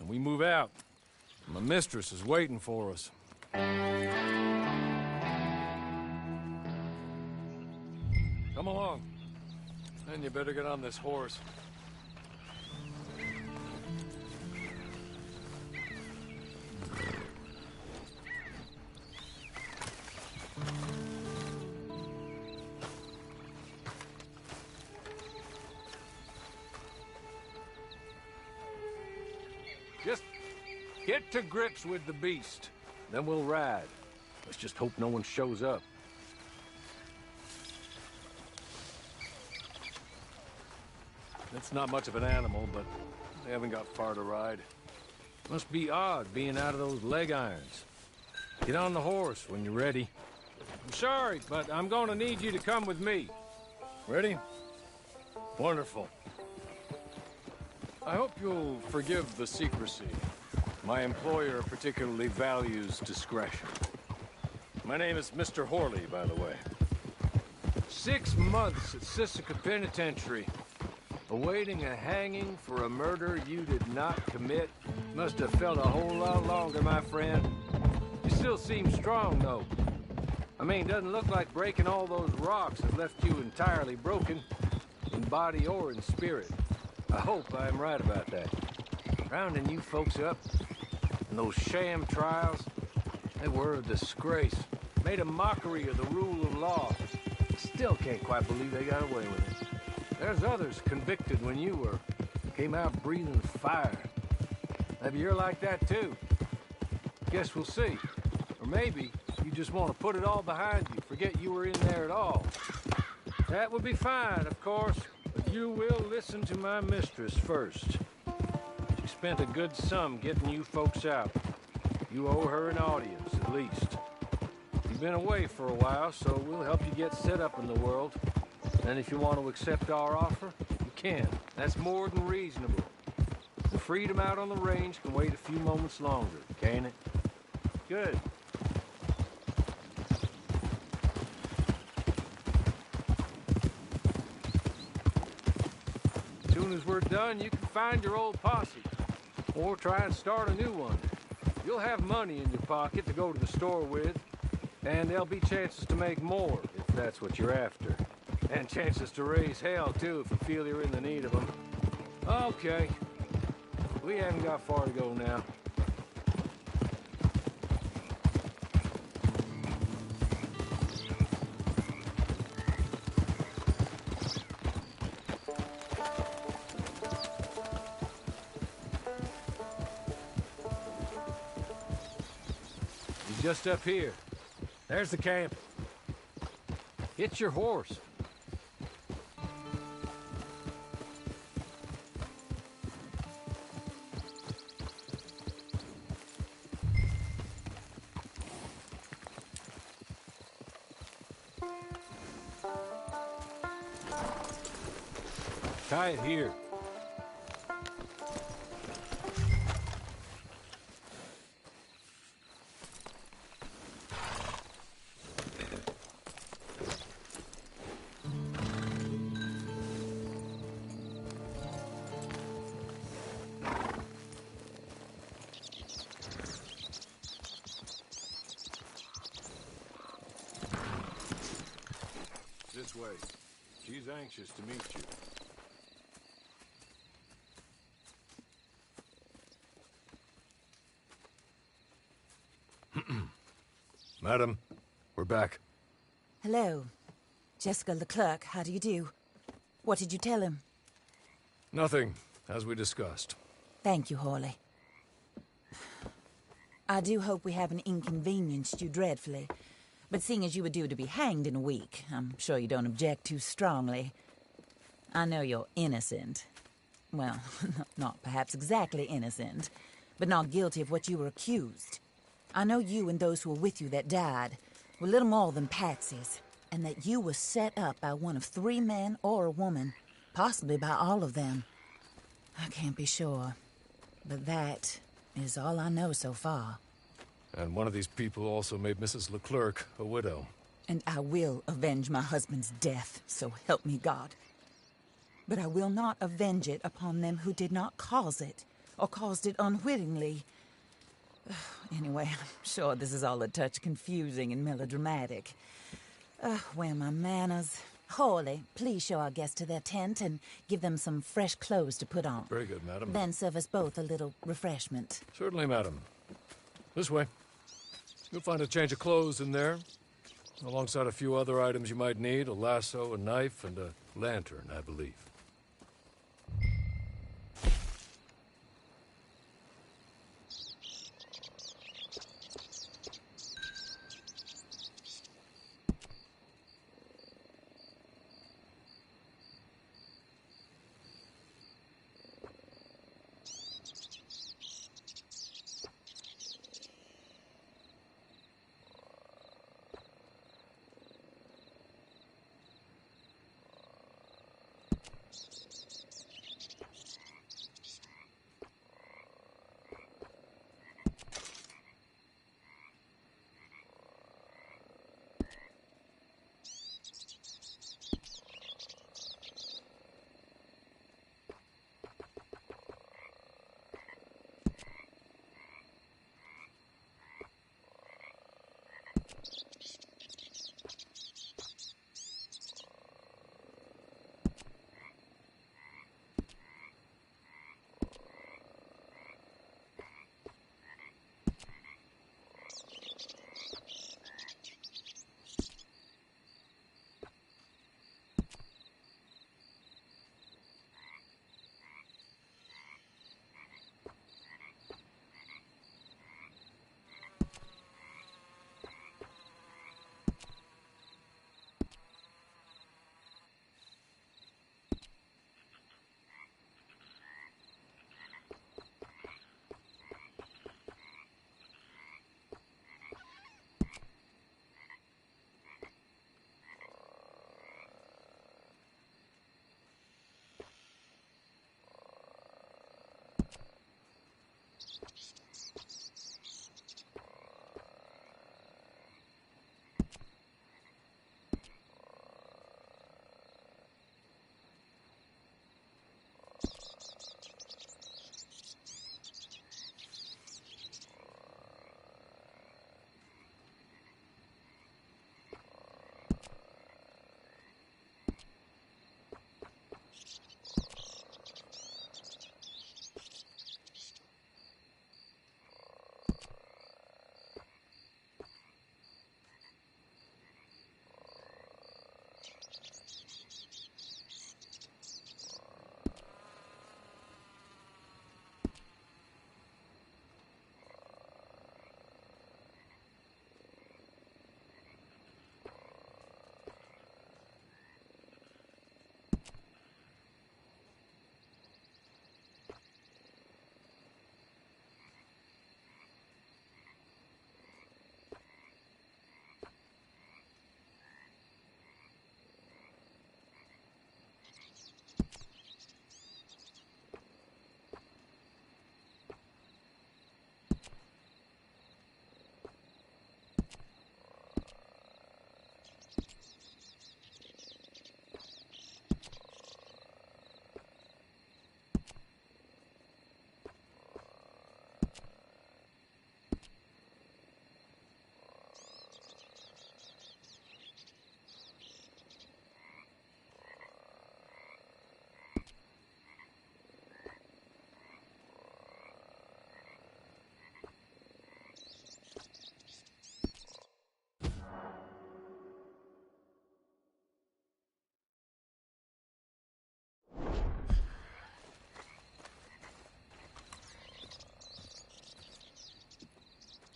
and we move out. My mistress is waiting for us. Come along. Then you better get on this horse. Just get to grips with the beast. Then we'll ride. Let's just hope no one shows up. It's not much of an animal, but they haven't got far to ride. Must be odd being out of those leg irons. Get on the horse when you're ready. I'm sorry, but I'm gonna need you to come with me. Ready? Wonderful. I hope you'll forgive the secrecy. My employer particularly values discretion. My name is Mr. Horley, by the way. 6 months at Sisika Penitentiary, awaiting a hanging for a murder you did not commit. Must have felt a whole lot longer, my friend. You still seem strong, though. I mean, doesn't look like breaking all those rocks has left you entirely broken, in body or in spirit. I hope I'm right about that. Rounding you folks up, and those sham trials, they were a disgrace. Made a mockery of the rule of law. Still can't quite believe they got away with it. There's others convicted when you were. Came out breathing fire. Maybe you're like that too. Guess we'll see. Or maybe you just want to put it all behind you, forget you were in there at all. That would be fine, of course, but you will listen to my mistress first. She spent a good sum getting you folks out. You owe her an audience, at least. You've been away for a while, so we'll help you get set up in the world. And if you want to accept our offer, you can. That's more than reasonable. The freedom out on the range can wait a few moments longer, can't it? Good. As soon as we're done, you can find your old posse. Or try and start a new one. You'll have money in your pocket to go to the store with. And there'll be chances to make more, if that's what you're after. And chances to raise hell, too, if you feel you're in the need of them. Okay. We haven't got far to go now. He's just up here. There's the camp. Get your horse. Tie it here. This way. She's anxious to meet you. Madam, we're back. Hello. Jessica Leclerc, how do you do? What did you tell him? Nothing, as we discussed. Thank you, Horley. I do hope we haven't inconvenienced you dreadfully. But seeing as you were due to be hanged in a week, I'm sure you don't object too strongly. I know you're innocent. Well, not perhaps exactly innocent, but not guilty of what you were accused. I know you and those who were with you that died were little more than patsies, and that you were set up by one of 3 men or a woman, possibly by all of them. I can't be sure, but that is all I know so far. And one of these people also made Mrs. Leclerc a widow. And I will avenge my husband's death, so help me God. But I will not avenge it upon them who did not cause it, or caused it unwittingly. Anyway, I'm sure this is all a touch confusing and melodramatic. Where are my manners? Hawley, please show our guests to their tent and give them some fresh clothes to put on. Very good, madam. Then serve us both a little refreshment. Certainly, madam. This way. You'll find a change of clothes in there, alongside a few other items you might need, a lasso, a knife, and a lantern, I believe.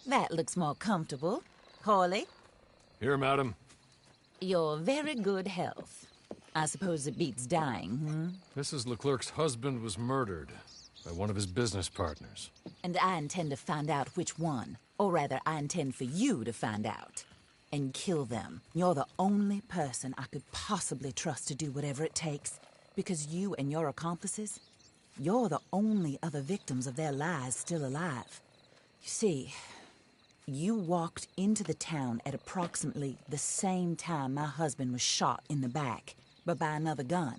That looks more comfortable. Hawley, Here, madam. your very good health. I suppose it beats dying, Mrs. Leclerc's husband was murdered by one of his business partners. And I intend to find out which one. Or rather, I intend for you to find out. And kill them. You're the only person I could possibly trust to do whatever it takes. Because you and your accomplices, you're the only other victims of their lies still alive. You see, you walked into the town at approximately the same time my husband was shot in the back, but by another gun.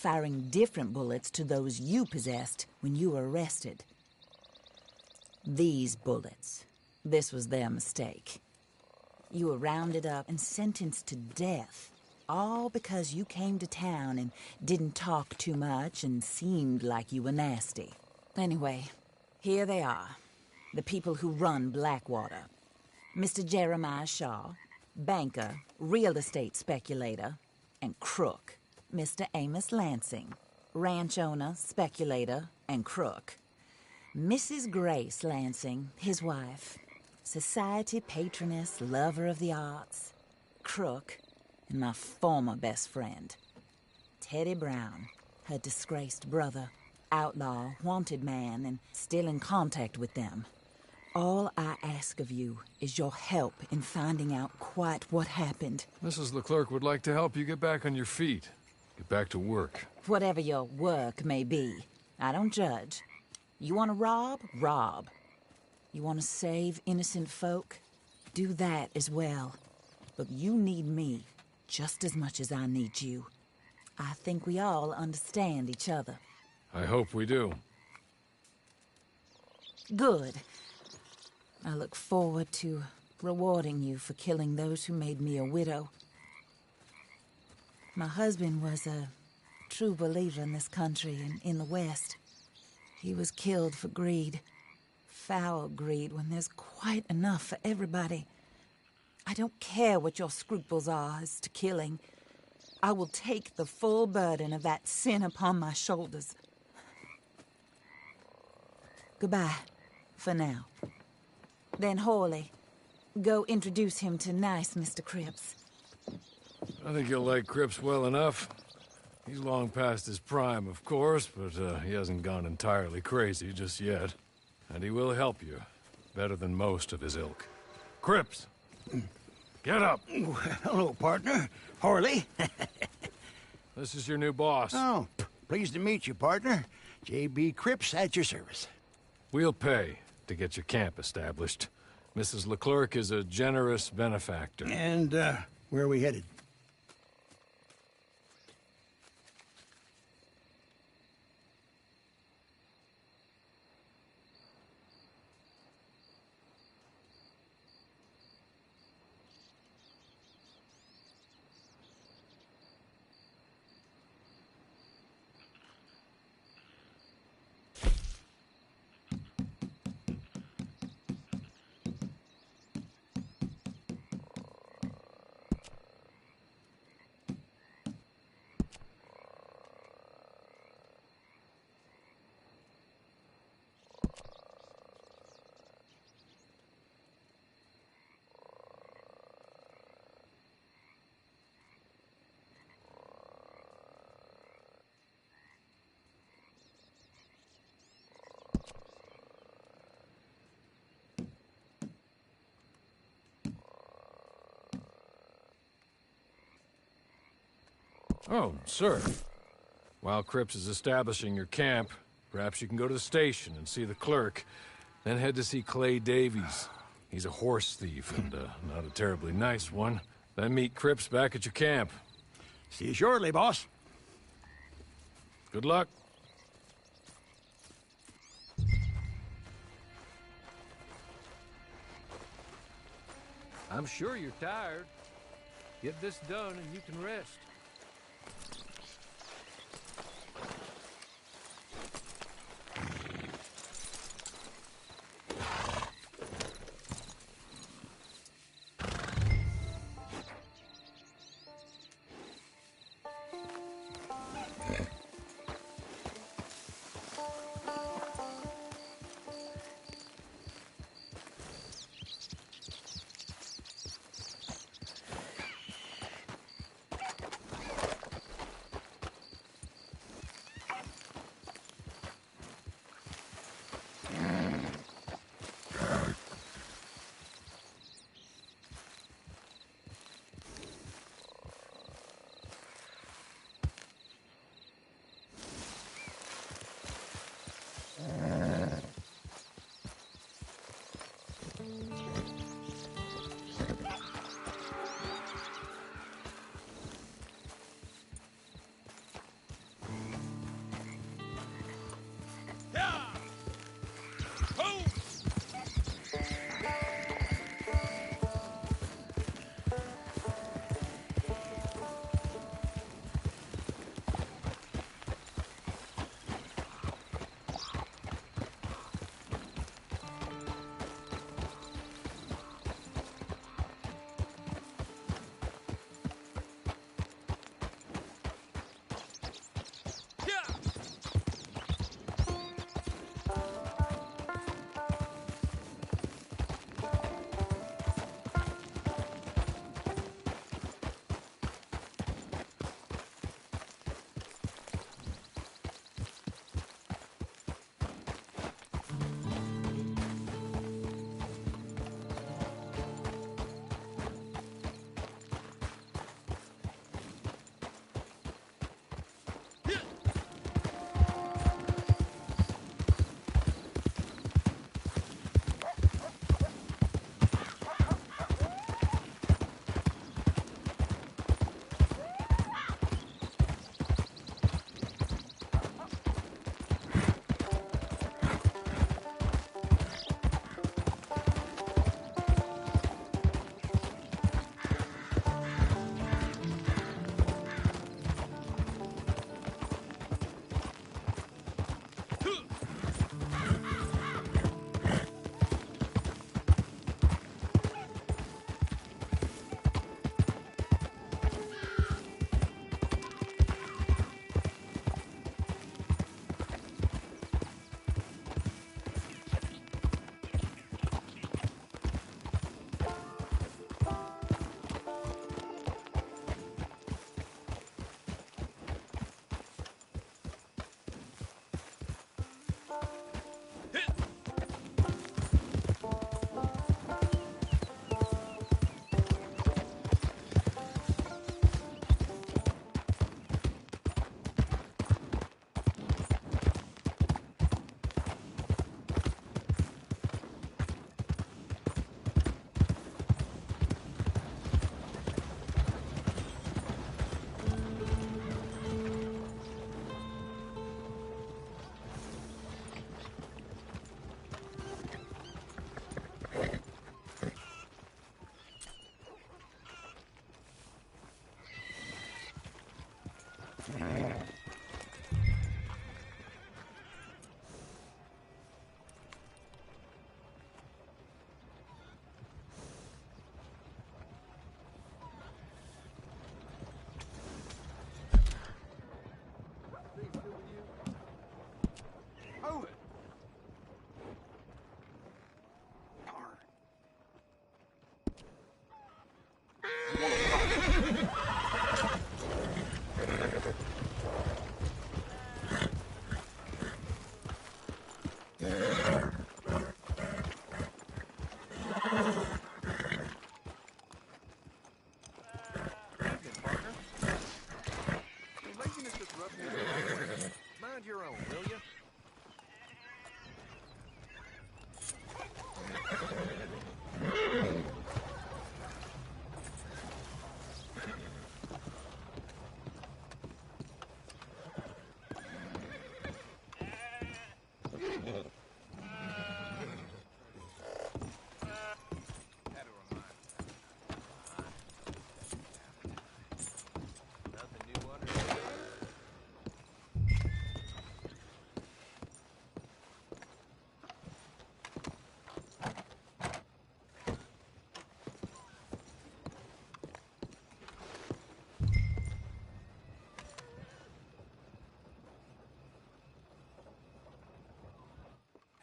firing different bullets to those you possessed when you were arrested. These bullets. This was their mistake. You were rounded up and sentenced to death, all because you came to town and didn't talk too much and seemed like you were nasty. Anyway, here they are, the people who run Blackwater. Mr. Jeremiah Shaw, banker, real estate speculator, and crook. Mr. Amos Lansing, ranch owner, speculator, and crook. Mrs. Grace Lansing, his wife, society patroness, lover of the arts, crook, and my former best friend. Teddy Brown, her disgraced brother, outlaw, wanted man, and still in contact with them. All I ask of you is your help in finding out quite what happened. Mrs. Leclerc would like to help you get back on your feet. Get back to work. Whatever your work may be, I don't judge. You want to rob? Rob. You want to save innocent folk? Do that as well. But you need me just as much as I need you. I think we all understand each other. I hope we do. Good. I look forward to rewarding you for killing those who made me a widow. My husband was a true believer in this country and in the West. He was killed for greed. Foul greed when there's quite enough for everybody. I don't care what your scruples are as to killing. I will take the full burden of that sin upon my shoulders. Goodbye, for now. Then Hawley, go introduce him to nice Mr. Cripps. I think you'll like Cripps well enough. He's long past his prime, of course, but he hasn't gone entirely crazy just yet. And he will help you, better than most of his ilk. Cripps! Get up! Hello, partner. Hawley. This is your new boss. Oh, pleased to meet you, partner. J.B. Cripps at your service. We'll pay to get your camp established. Mrs. Leclerc is a generous benefactor. And, where are we headed? Oh, sir. While Cripps is establishing your camp, perhaps you can go to the station and see the clerk, then head to see Clay Davies. He's a horse thief, and not a terribly nice one. Then meet Cripps back at your camp. See you shortly, boss. Good luck. I'm sure you're tired. Get this done and you can rest.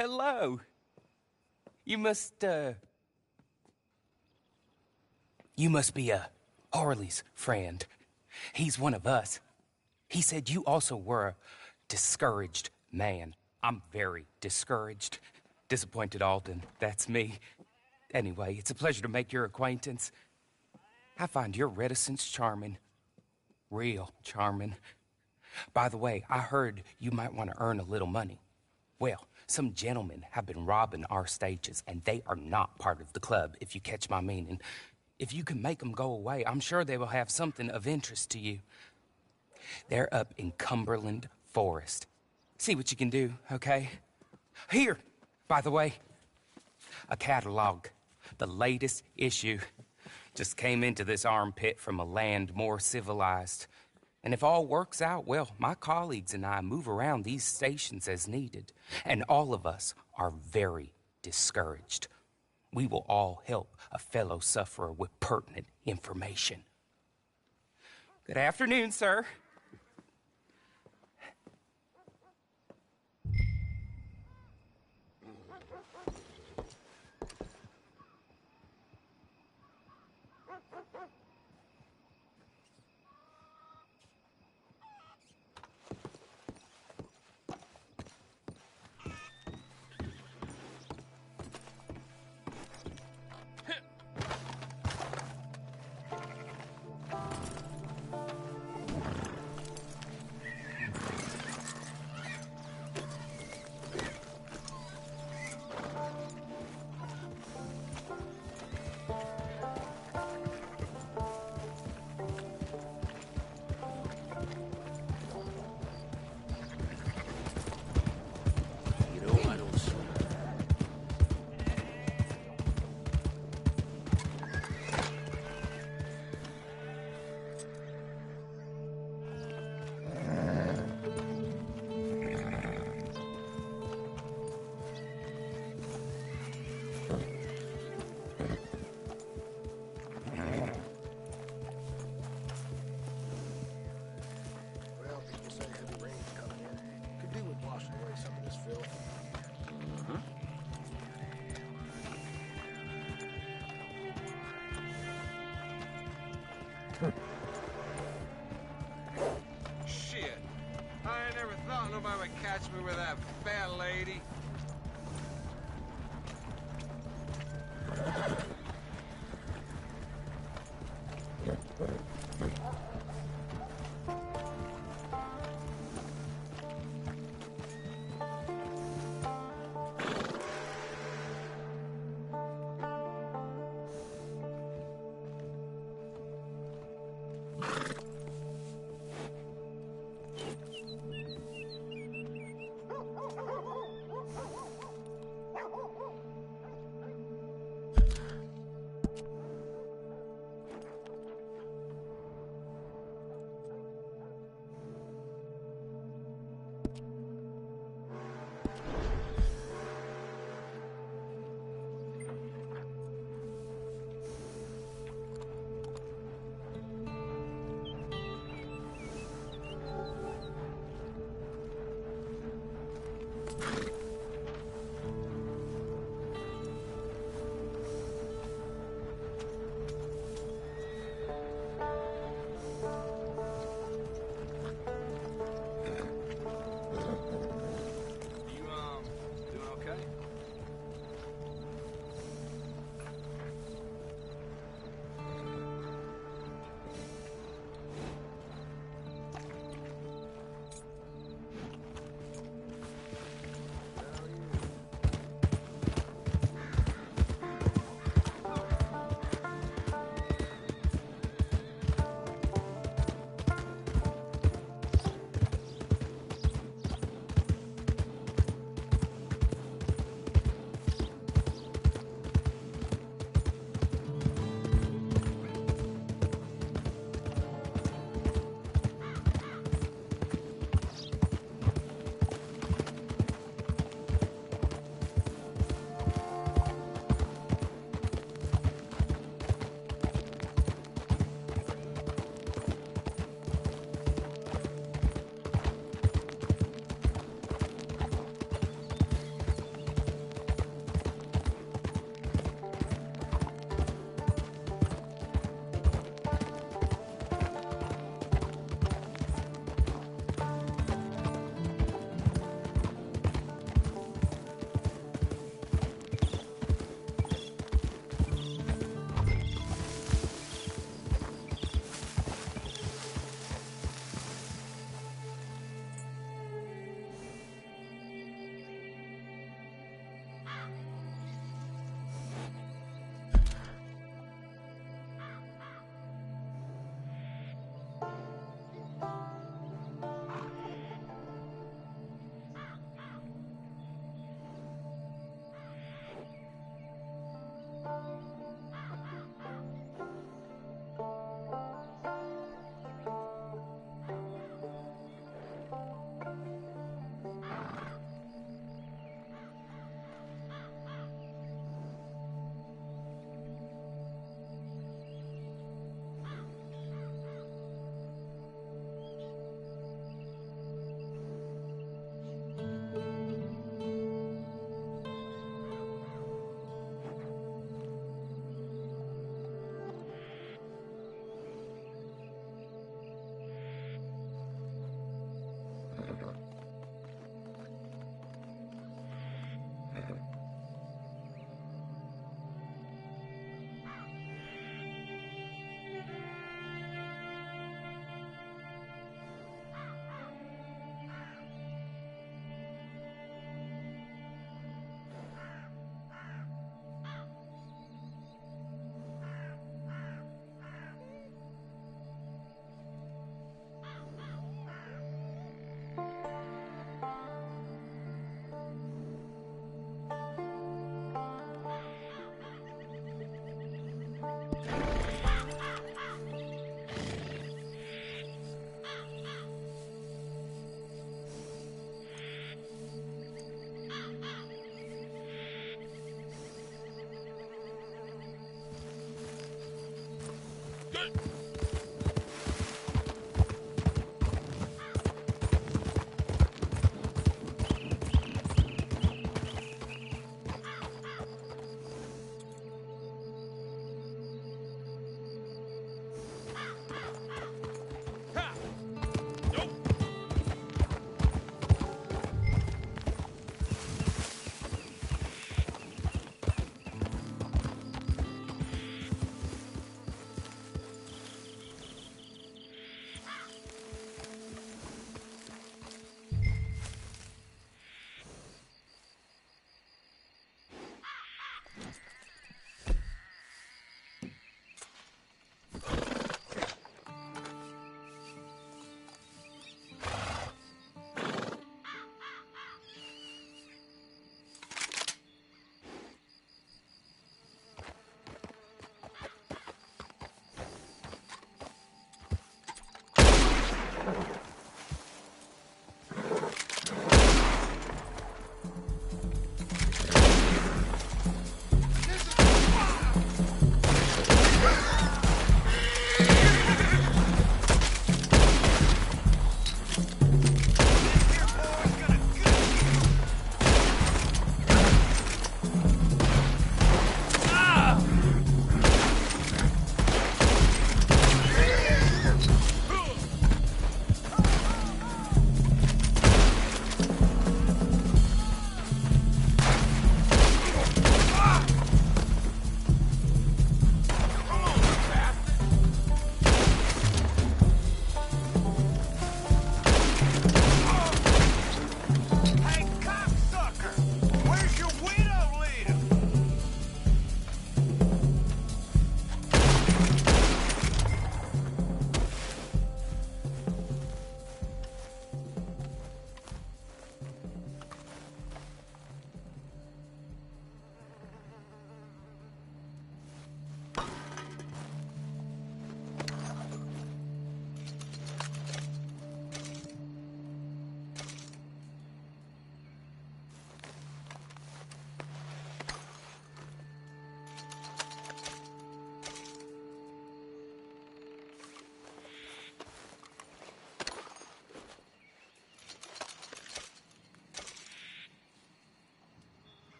Hello. You must be Harley's friend. He's one of us. He said you also were a discouraged man. I'm very discouraged. Disappointed Alden, that's me. Anyway, it's a pleasure to make your acquaintance. I find your reticence charming. Real charming. By the way, I heard you might want to earn a little money. Well, some gentlemen have been robbing our stages, and they are not part of the club, if you catch my meaning. If you can make them go away, I'm sure they will have something of interest to you. They're up in Cumberland Forest. See what you can do, okay? Here, by the way, a catalog. The latest issue. Just came into this armpit from a land more civilized. And if all works out, well, my colleagues and I move around these stations as needed. And all of us are very discouraged. We will all help a fellow sufferer with pertinent information. Good afternoon, sir. Shit. I ain't never thought nobody would catch me with that fat lady.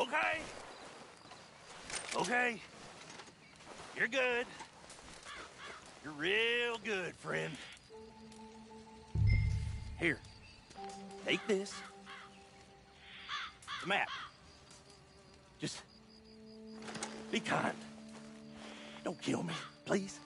Okay. Okay. You're good. You're real good, friend. Here. Take this. The map. Just be kind. Don't kill me, please.